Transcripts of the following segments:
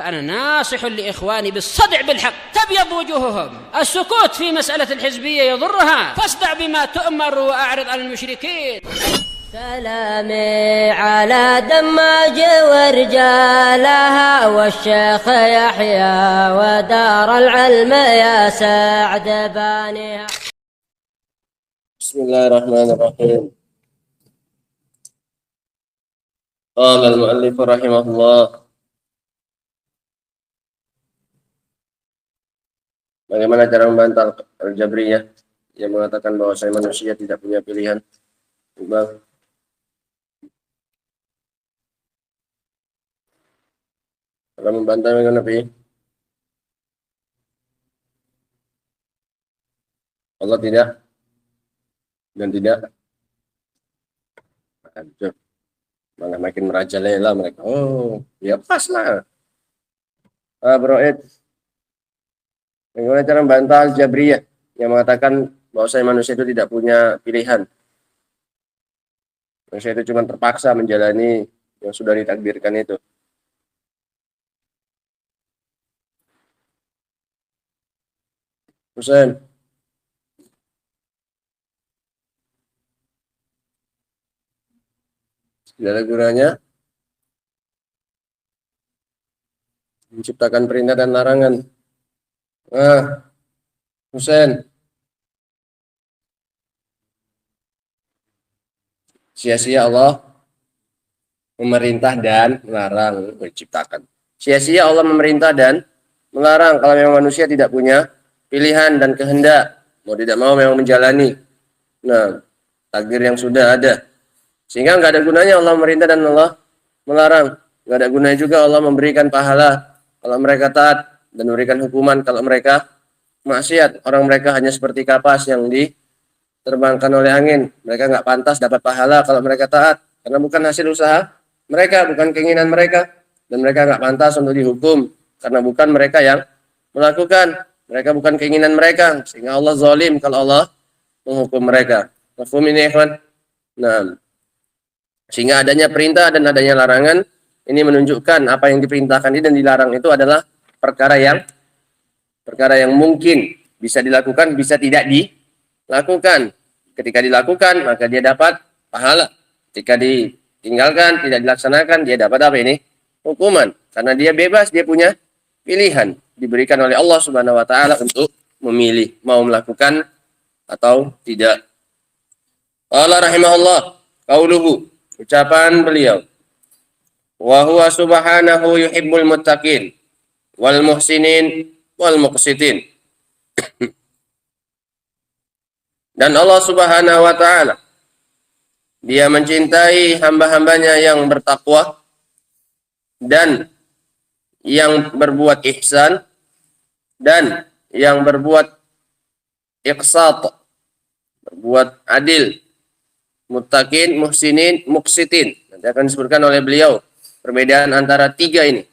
فأنا ناصح لإخواني بالصدع بالحق تبيض وجوههم. السكوت في مسألة الحزبية يضرها، فاصدع بما تؤمر وأعرض عن المشركين. سلامي على دماج ورجالها والشيخ يحيى ودار العلم يا سعد بانيها. بسم الله الرحمن الرحيم. قال المؤلف رحمه الله: bagaimana cara membantah Al-Jabriyah yang mengatakan bahwa manusia tidak punya pilihan? Bang, kalau membantah bagaimana, Pi? Allah tidak dan tidak. Aduh, malah makin merajalela mereka. Oh, ya pas lah. Bro Ed, bagaimana cara membantah Al-Jabriyah yang mengatakan bahwa manusia itu tidak punya pilihan? Manusia itu cuma terpaksa menjalani yang sudah ditakdirkan itu. Husain. Tidak ada gunanya menciptakan perintah dan larangan. Husain. Sia-sia Allah memerintah dan melarang, menciptakan. Sia-sia Allah memerintah dan melarang kalau memang manusia tidak punya pilihan dan kehendak, mau tidak mau memang menjalani. Nah, takdir yang sudah ada. Sehingga nggak ada gunanya Allah memerintah dan Allah melarang. Nggak ada gunanya juga Allah memberikan pahala kalau mereka taat dan memberikan hukuman kalau mereka maksiat. Orang mereka hanya seperti kapas yang diterbangkan oleh angin. Mereka nggak pantas dapat pahala kalau mereka taat, karena bukan hasil usaha mereka, bukan keinginan mereka. Dan mereka nggak pantas untuk dihukum, karena bukan mereka yang melakukan. Mereka bukan keinginan mereka, sehingga Allah zalim kalau Allah menghukum mereka. Mafhum ini, ikhwan? Nah, sehingga adanya perintah dan adanya larangan ini menunjukkan apa yang diperintahkan dan dilarang itu adalah perkara yang mungkin bisa dilakukan, bisa tidak dilakukan. Ketika dilakukan maka dia dapat pahala. Ketika ditinggalkan, tidak dilaksanakan, dia dapat apa ini? Hukuman. Karena dia bebas, dia punya pilihan, diberikan oleh Allah Subhanahu wa taala untuk memilih mau melakukan atau tidak. Allah rahimahullah, qauluhu, ucapan beliau, wa huwa subhanahu yuhibbul muttaqin wal muhsinin wal muqsitin. Dan Allah Subhanahu wa taala, dia mencintai hamba-hambanya yang bertakwa dan yang berbuat ihsan dan yang berbuat iqsat, berbuat adil. Muttaqin, muhsinin, muqsitin. Nanti akan disebutkan oleh beliau perbedaan antara tiga ini.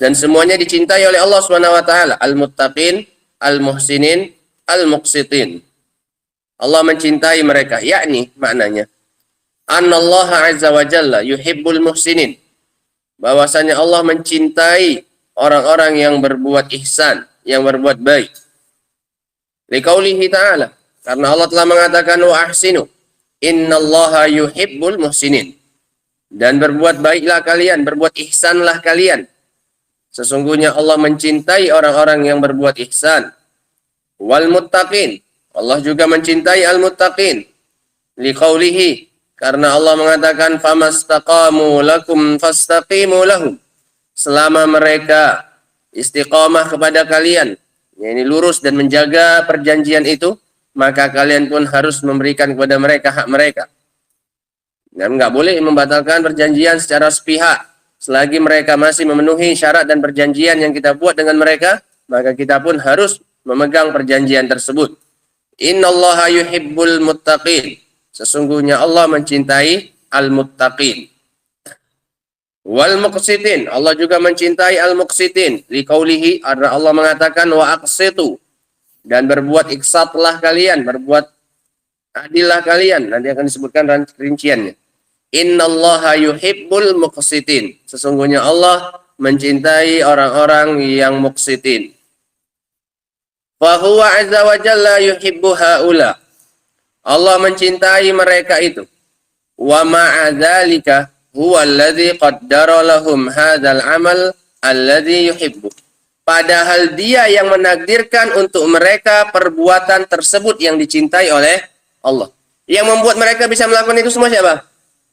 Dan semuanya dicintai oleh Allah Subhanahu wa taala. Al-muttaqin, al-muhsinin, al-muqsitin. Allah mencintai mereka, yakni maknanya annallaha azza wa jalla yuhibbul muhsinin. Bahwasanya Allah mencintai orang-orang yang berbuat ihsan, yang berbuat baik. Liqaulihi ta'ala, karena Allah telah mengatakan wa ahsinu innallaha yuhibbul muhsinin. Dan berbuat baiklah kalian, berbuat ihsanlah kalian. Sesungguhnya Allah mencintai orang-orang yang berbuat ihsan. Wal muttaqin, Allah juga mencintai al-muttaqin. Liqaulihi, karena Allah mengatakan famastaqamu lakum fastaqimu lahum. Selama mereka istiqamah kepada kalian, yakni lurus dan menjaga perjanjian itu, maka kalian pun harus memberikan kepada mereka hak mereka. Dan nggak boleh membatalkan perjanjian secara sepihak. Selagi mereka masih memenuhi syarat dan perjanjian yang kita buat dengan mereka, maka kita pun harus memegang perjanjian tersebut. Innallaha yuhibbul muttaqin. Sesungguhnya Allah mencintai al-muttaqin. Wal muqsitin, Allah juga mencintai al-muqsitin. Liqaulihi, Allah mengatakan wa aqsitu. Dan berbuat iqsatlah kalian, berbuat adillah kalian. Nanti akan disebutkan rinciannya. Innallaha yuhibbul muqsitin. Sesungguhnya Allah mencintai orang-orang yang muqsitin. Fa huwa azza wa jalla yuhibbu haula. Allah mencintai mereka itu. Wa ma'a dzalika huwa alladzi qaddara lahum hadzal amal alladzi yuhibbu. Padahal dia yang menakdirkan untuk mereka perbuatan tersebut yang dicintai oleh Allah. Yang membuat mereka bisa melakukan itu semua siapa?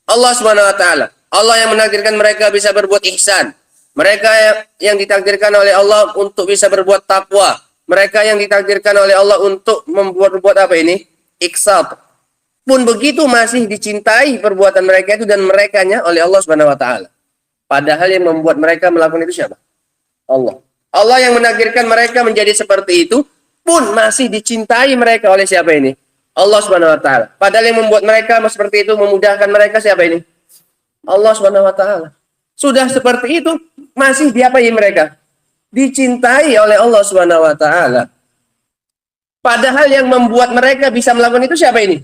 Allah Subhanahu wa taala. Allah yang menakdirkan mereka bisa berbuat ihsan. Mereka yang ditakdirkan oleh Allah untuk bisa berbuat takwa. Mereka yang ditakdirkan oleh Allah untuk berbuat apa ini? Iqsat. Pun begitu masih dicintai perbuatan mereka itu dan merekanya oleh Allah Subhanahu wa taala. Padahal yang membuat mereka melakukan itu siapa? Allah. Allah yang menakdirkan mereka menjadi seperti itu pun masih dicintai mereka oleh siapa ini? Allah Subhanahu wa taala. Padahal yang membuat mereka seperti itu memudahkan mereka siapa ini? Allah Subhanahu wa taala. Sudah seperti itu masih diapain mereka? Dicintai oleh Allah Subhanahu wa taala. Padahal yang membuat mereka bisa melakukan itu siapa ini?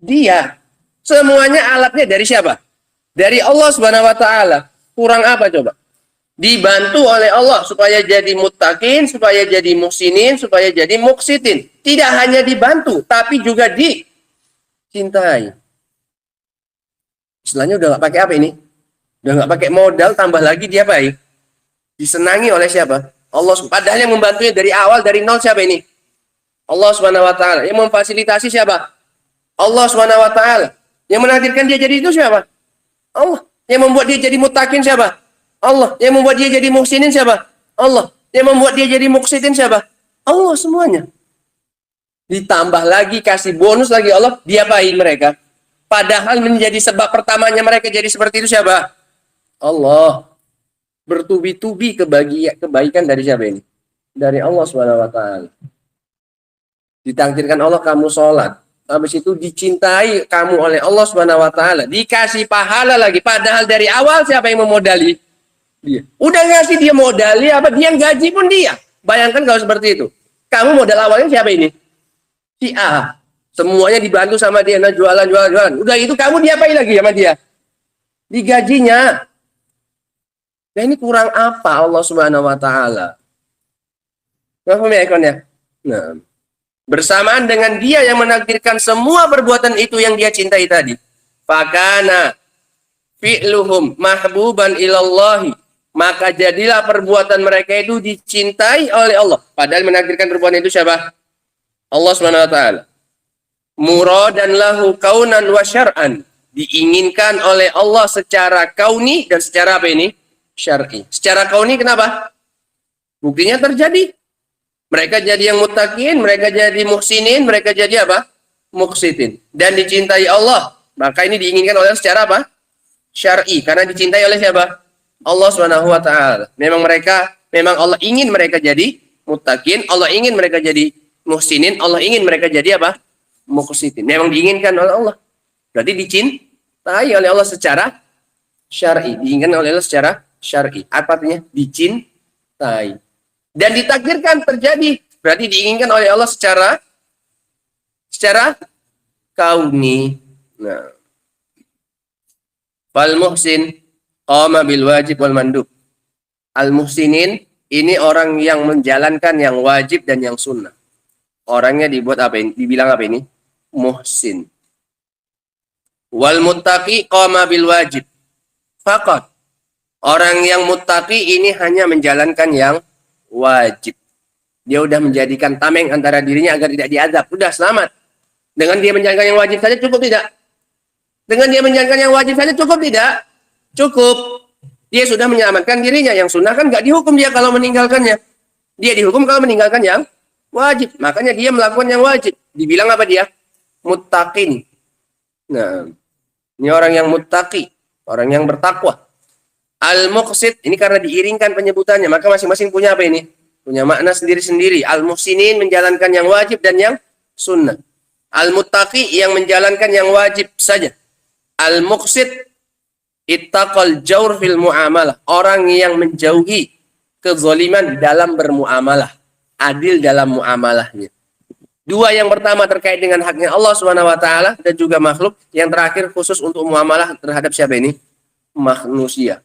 Dia. Semuanya alatnya dari siapa? Dari Allah Subhanahu wa taala. Kurang apa coba? Dibantu oleh Allah supaya jadi muttaqin, supaya jadi muhsinin, supaya jadi muqsitin. Tidak hanya dibantu, tapi juga dicintai. Istilahnya udah nggak pakai apa ini? Udah nggak pakai modal, tambah lagi dia baik. Disenangi oleh siapa? Allah. Padahal yang membantunya dari awal, dari nol siapa ini? Allah Subhanahu wa taala. Yang memfasilitasi siapa? Allah Subhanahu wa taala. Yang menakdirkan dia jadi itu siapa? Allah. Yang membuat dia jadi muttaqin siapa? Allah. Yang membuat dia jadi muhsinin siapa? Allah. Yang membuat dia jadi muqsitin siapa? Allah semuanya. Ditambah lagi kasih bonus lagi Allah, diapain mereka? Padahal menjadi sebab pertamanya mereka jadi seperti itu siapa? Allah. Bertubi-tubi kebaikan dari siapa ini? Dari Allah Subhanahu wa taala. Ditakdirkan Allah kamu sholat. Habis itu dicintai kamu oleh Allah Subhanahu wa taala. Dikasih pahala lagi. Padahal dari awal siapa yang memodali? Dia. Udah ngasih dia modali apa? Dia gaji pun dia. Bayangkan kalau seperti itu. Kamu modal awalnya siapa ini? Si A. Semuanya dibantu sama dia. Nah, jualan. Udah itu kamu diapain lagi sama dia? Digajinya. Nah ini kurang apa Allah Subhanahu wa taala? Paham ya ikhwan ya? Nah, bersamaan dengan dia yang menakdirkan semua perbuatan itu yang dia cintai tadi. Fakana fi'luhum mahbuban ilallahi. Maka jadilah perbuatan mereka itu dicintai oleh Allah. Padahal menakdirkan perbuatan itu siapa? Allah Subhanahu wa taala. Muradan lahu kaunan wa syar'an. Diinginkan oleh Allah secara kauni dan secara apa ini? Syar'i. Secara kauni kenapa? Buktinya terjadi. Mereka jadi yang muttaqin, mereka jadi muhsinin, mereka jadi apa? Muqsitin. Dan dicintai Allah. Maka ini diinginkan oleh secara apa? Syar'i. Karena dicintai oleh siapa? Allah Subhanahu wa taala. Memang Allah ingin mereka jadi muttaqin, Allah ingin mereka jadi muhsinin, Allah ingin mereka jadi apa? Muqsitin. Memang diinginkan oleh Allah. Berarti dicintai oleh Allah secara syar'i. Diinginkan oleh Allah secara syar'i. Apa artinya? Dicintai. Dan ditakdirkan terjadi. Berarti diinginkan oleh Allah secara kauni. Nah. Fal muhsin qama bil wajib wal mandub. Al muhsinin ini orang yang menjalankan yang wajib dan yang sunnah. Orangnya dibuat apa ini? Dibilang apa ini? Muhsin. Wal muttaqi qama bil wajib. Faqat. Orang yang muttaqi ini hanya menjalankan yang wajib. Dia udah menjadikan tameng antara dirinya agar tidak diazab. Udah selamat. Dengan dia menjalankan yang wajib saja cukup tidak? Dengan dia menjalankan yang wajib saja cukup tidak? Cukup. Dia sudah menyelamatkan dirinya. Yang sunnah kan nggak dihukum dia kalau meninggalkannya. Dia dihukum kalau meninggalkan yang wajib. Makanya dia melakukan yang wajib. Dibilang apa dia? Muttaqin. Nah, ini orang yang muttaqi. Orang yang bertakwa. Al-muqsid. Ini karena diiringkan penyebutannya. Maka masing-masing punya apa ini? Punya makna sendiri-sendiri. Al-muhsinin menjalankan yang wajib dan yang sunnah. Al-muttaqi yang menjalankan yang wajib saja. Al-muqsid ittaqal jawr fil muamalah. Orang yang menjauhi kezaliman dalam bermuamalah. Adil dalam muamalahnya. Dua yang pertama terkait dengan haknya Allah Subhanahu wa taala dan juga makhluk. Yang terakhir khusus untuk muamalah terhadap siapa ini? Manusia.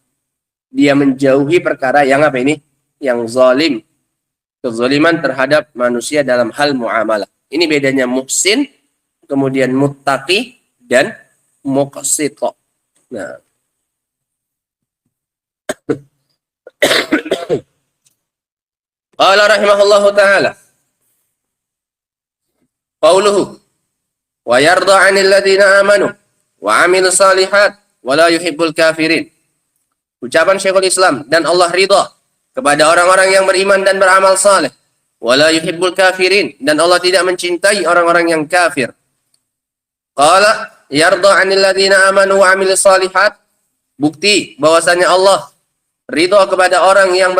Dia menjauhi perkara yang apa ini? Yang zalim. Kezaliman terhadap manusia dalam hal muamalah. Ini bedanya muhsin, kemudian muttaqi, dan muqsito. Nah. Qala rahimahullahu ta'ala. Qauluhu. Wa yarda 'anil ladzina amanu wa 'amilus shalihat wa la yuhibbul kafirin. Ucapan Syekhul Islam, dan Allah ridha kepada orang-orang yang beriman dan beramal saleh, wa la yuhibbul kafirin, dan Allah tidak mencintai orang-orang yang kafir. Qala yarda 'anil ladzina amanu wa 'amilus shalihat. Bukti bahwasanya Allah ridha kepada orang yang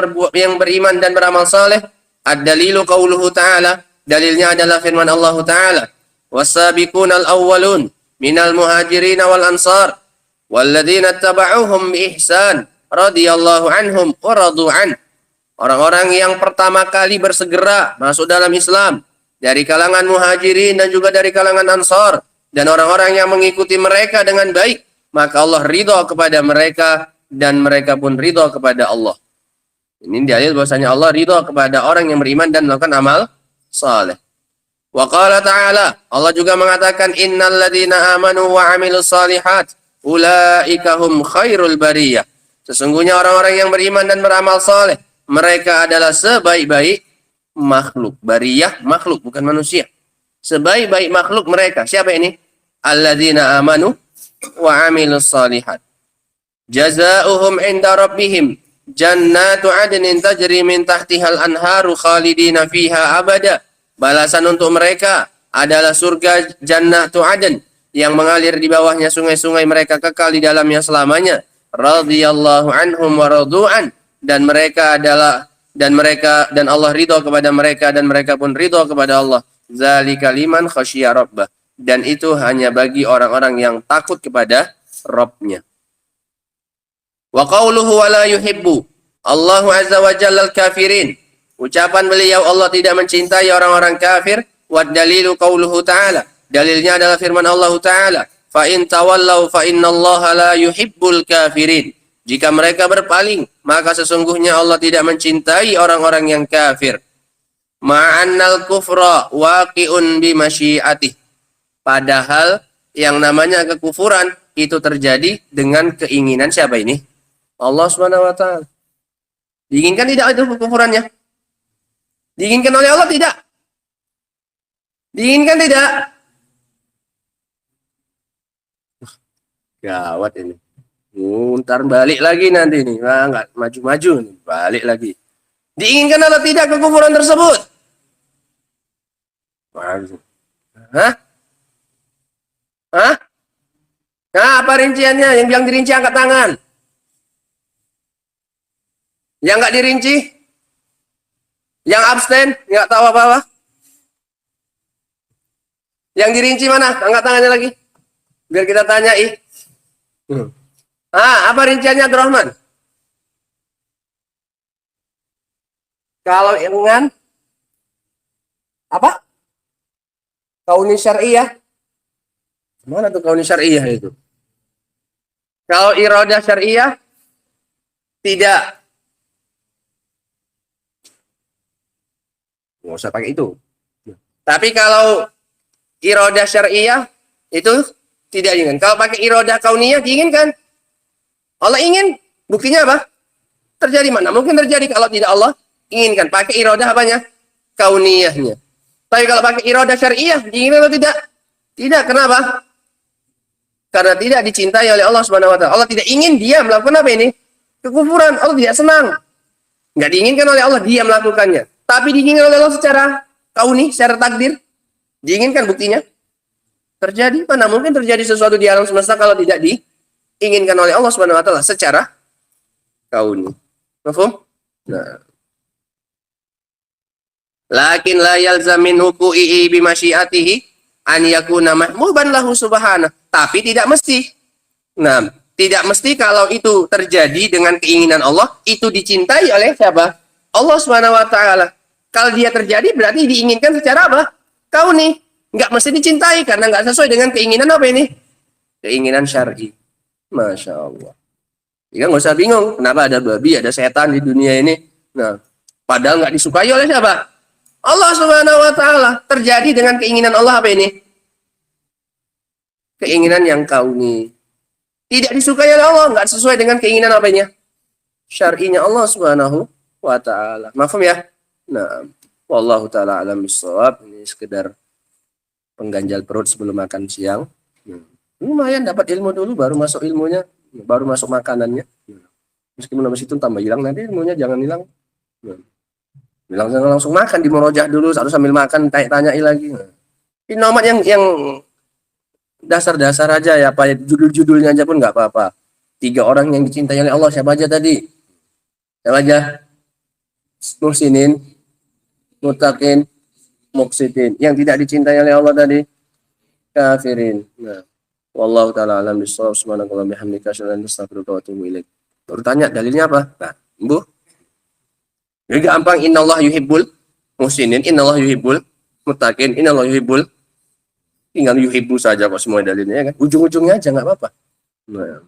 beriman dan beramal saleh. Ad-dalilu qauluhu ta'ala. Dalilnya adalah firman Allah Ta'ala. Was-sabiqunal awwalun minal muhajirin wal ansar walladzina tabauhum bi ihsan radhiyallahu anhum wa radu an. Orang-orang yang pertama kali bersegera masuk dalam Islam dari kalangan muhajirin dan juga dari kalangan ansar, dan orang-orang yang mengikuti mereka dengan baik, maka Allah ridha kepada mereka dan mereka pun ridha kepada Allah. Ini dalil bahwasanya Allah ridha kepada orang yang beriman dan melakukan amal saleh. Wa qala ta'ala, Allah juga mengatakan innal ladzina amanu wa 'amilus shalihat ulaika hum khairul bariyah. Sesungguhnya orang-orang yang beriman dan beramal saleh, mereka adalah sebaik-baik makhluk. Bariyah makhluk, bukan manusia. Sebaik-baik makhluk mereka. Siapa ini? Alladzina amanu wa 'amilus shalihat. Jazaohum 'inda rabbihim jannatu 'adnin tajri min tahtihal anharu khalidina fiha abada. Balasan untuk mereka adalah surga Jannatu Aden yang mengalir di bawahnya sungai-sungai, mereka kekal di dalamnya selamanya. Radhiyallahu anhum wa radu'an, dan Allah ridha kepada mereka dan mereka pun ridha kepada Allah. Zalika liman khasyiya rabbah, dan itu hanya bagi orang-orang yang takut kepada Rabb-nya. Wa qauluhu wa la yuhibbu Allahu azza wa jalla al-kafirin. Ucapan beliau, Allah tidak mencintai orang-orang kafir. Wa dalilu qauluhu ta'ala. Dalilnya adalah firman Allah Ta'ala. Fa in tawallaw fa innallaha la yuhibbul kafirin. Jika mereka berpaling, maka sesungguhnya Allah tidak mencintai orang-orang yang kafir. Ma'annal kufra waqi'un bi masyiatih. Padahal yang namanya kekufuran itu terjadi dengan keinginan siapa ini? Allah Subhanahu wa taala. Diinginkan tidak itu kekufurannya? Diinginkan oleh Allah tidak? Diinginkan tidak? Gawat ini. Ntar balik lagi nanti nih. Nah, nggak maju-maju nih. Balik lagi. Diinginkan atau tidak kekufuran tersebut? Hah? Hah? Nah, apa rinciannya? Yang bilang dirinci angkat tangan. Yang nggak dirinci? Yang abstain, nggak tahu apa-apa. Yang dirinci mana? Angkat tangannya lagi. Biar kita tanyai. Apa rinciannya, Abdurrahman? Kalau dengan apa? Kauni syariah. Mana tuh kauni syariah itu? Kalau iradah syariah, tidak. Nggak usah pakai itu. Tapi kalau iradah syariah itu tidak diinginkan. Kalau pakai iradah kauniyah diinginkan. Allah ingin. Buktinya apa? Terjadi mana? Mungkin terjadi kalau tidak Allah inginkan. Pakai iradah apanya? Kauniyahnya. Tapi kalau pakai iradah syariah diinginkan atau tidak? Tidak. Kenapa? Karena tidak dicintai oleh Allah Subhanahu wa taala. Allah tidak ingin dia melakukan apa ini? Kekufuran. Allah tidak senang. Nggak diinginkan oleh Allah dia melakukannya. Tapi diinginkan oleh Allah secara kauni, secara takdir. Diinginkan, buktinya terjadi. Mana mungkin terjadi sesuatu di alam semesta kalau tidak diinginkan oleh Allah Subhanahu wa taala secara kauni. Paham? Nah. Lakin la yalzam min huquqihi bi masyiatihi an yakuna mahmuban lahu subhanahu. Tapi tidak mesti. Nah, tidak mesti kalau itu terjadi dengan keinginan Allah, itu dicintai oleh siapa? Allah Subhanahu wa taala. Kalau dia terjadi berarti diinginkan secara apa? Kauni. Nggak mesti dicintai karena nggak sesuai dengan keinginan apa ini? Keinginan syar'i. Masya Allah. Ya nggak usah bingung, kenapa ada babi, ada setan di dunia ini. Nah, padahal nggak disukai oleh siapa? Allah Subhanahu wa Ta'ala. Terjadi dengan keinginan Allah apa ini? Keinginan yang kauni. Tidak disukai oleh Allah, nggak sesuai dengan keinginan apanya? Syar'inya Allah Subhanahu wa Ta'ala. Mafhum ya? Nah, wallahu taala alam bisawab. Ini sekedar pengganjal perut sebelum makan siang. Lumayan dapat ilmu dulu, baru masuk ilmunya, baru masuk makanannya. Meskipun habis itu tambah hilang, nanti ilmunya jangan hilang. Bilang langsung makan, di merojah dulu, harus sambil makan tanya-tanyai lagi. Ini nomor yang dasar-dasar aja ya, apa judul-judulnya aja pun nggak apa-apa. 3 orang yang dicintai oleh Allah, siapa aja tadi? Siapa aja? Muhsinin, muttaqin, muqsitin. Yang tidak dicintai oleh Allah tadi? Kafirin. Nah, wallahu taala alam bisawab. Subhanakallahumma bihamdika asyhadu an la ilaha illa anta astaghfiruka wa atubu ilaik. Baru tanya dalilnya apa? Nah, Bu. Jadi gampang, innallaha yuhibbul muhsinin, innallaha yuhibbul muttaqin, innallaha yuhibbul. Tinggal yuhibbu saja kok semua dalilnya ya kan. Ujung-ujungnya aja nggak apa-apa. Nah,